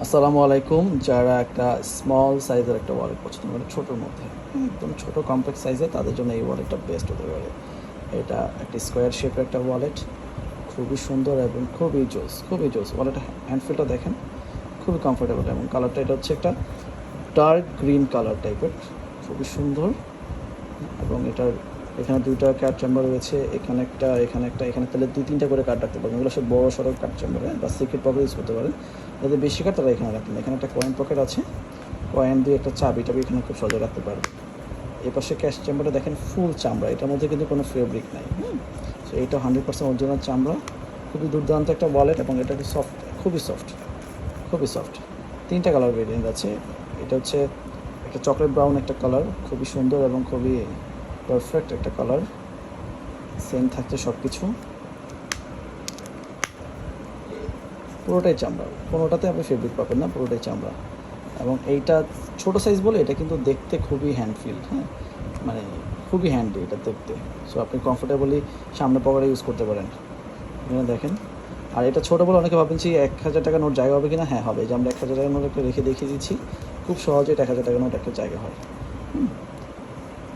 আসসালামু আলাইকুম। যারা একটা স্মল সাইজের একটা ওয়ালেট পছন্দ করে, ছোটোর মধ্যে, একদম ছোটো কম্প্যাক্ট সাইজে, তাদের জন্য এই ওয়ালেটটা বেস্ট হতে পারে। এটা একটা স্কোয়ার শেপের একটা ওয়ালেট, খুবই সুন্দর এবং খুবই জোস, খুবই জোস। ওয়ালেটের হ্যান্ডফিলটা দেখেন, খুবই কমফোর্টেবল, এবং কালারটা এটা হচ্ছে একটা ডার্ক গ্রিন কালার টাইপের, খুবই সুন্দর। এবং এটার এখানে দুইটা কার্ড চেম্বার রয়েছে, এখানে তাহলে দুই তিনটা করে কার্ড রাখতে পারবেন। এগুলো সব বড় সড়ো কার্ড চেম্বারে বা সিক্রেট পকেট ইউজ করতে পারেন। যাদের বেশি কার্ড তারা এখানে রাখবেন। এখানে একটা কয়েন পকেট আছে, কয়েন দিয়ে একটা চাবি এখানে খুব সহজে রাখতে পারবেন। এ পাশে ক্যাশ চেম্বারটা দেখেন, ফুল চামড়া, এটার মধ্যে কিন্তু কোনো ফেব্রিক নাই। সো এটা 100% অরিজিনাল চামড়া, খুবই দুর্দান্ত একটা ওয়ালেট, এবং এটা সফট, খুবই সফট, খুবই সফট। তিনটা কালার ভেরিয়েন্ট আছে। এটা হচ্ছে একটা চকলেট ব্রাউন একটা কালার, খুবই সুন্দর এবং খুবই পারফেক্ট একটা কালার। সেম থাকছে সব কিছু, পুরোটাই চামড়া, কোনোটাতে আপনি ফেব্রিক পাবেন না, পুরোটাই চামড়া। এবং এইটা ছোটো সাইজ বলে এটা কিন্তু দেখতে খুবই হ্যান্ডফিল, হ্যাঁ, মানে খুবই হ্যান্ডি এটা দেখতে। সো আপনি কমফোর্টেবলি সামনে পকেটে ইউজ করতে পারেন। এখানে দেখেন। আর এটা ছোটো বলে অনেকে ভাবেন যে 1,000 টাকা নোট জায়গা হবে কি না। হ্যাঁ, হবে। যে আমরা 1,000 টাকা নোট একটা রেখে দেখিয়ে দিচ্ছি, খুব সহজে 1,000 টাকা নোট একটা জায়গা হয়।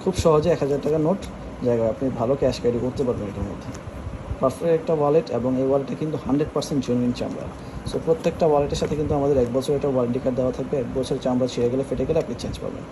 খুব সহজে 1,000 টাকা নোট জায়গা হয়। আপনি ভালো ক্যাশ ক্যারি করতে পারবেন এটার মধ্যে। পারফেক্ট একটা ওয়ালেট, এবং এই ওয়ালেটটা কিন্তু 100% জেনুইন চামড়া। সো প্রত্যেকটা ওয়ালেটের সাথে কিন্তু আমাদের 1 বছর একটা ওয়ারেন্টি কার্ড দেওয়া থাকবে। 1 বছর চামড়া ছিঁড়ে গেলে, ফেটে গেলে আপনি চেঞ্জ পাবেন।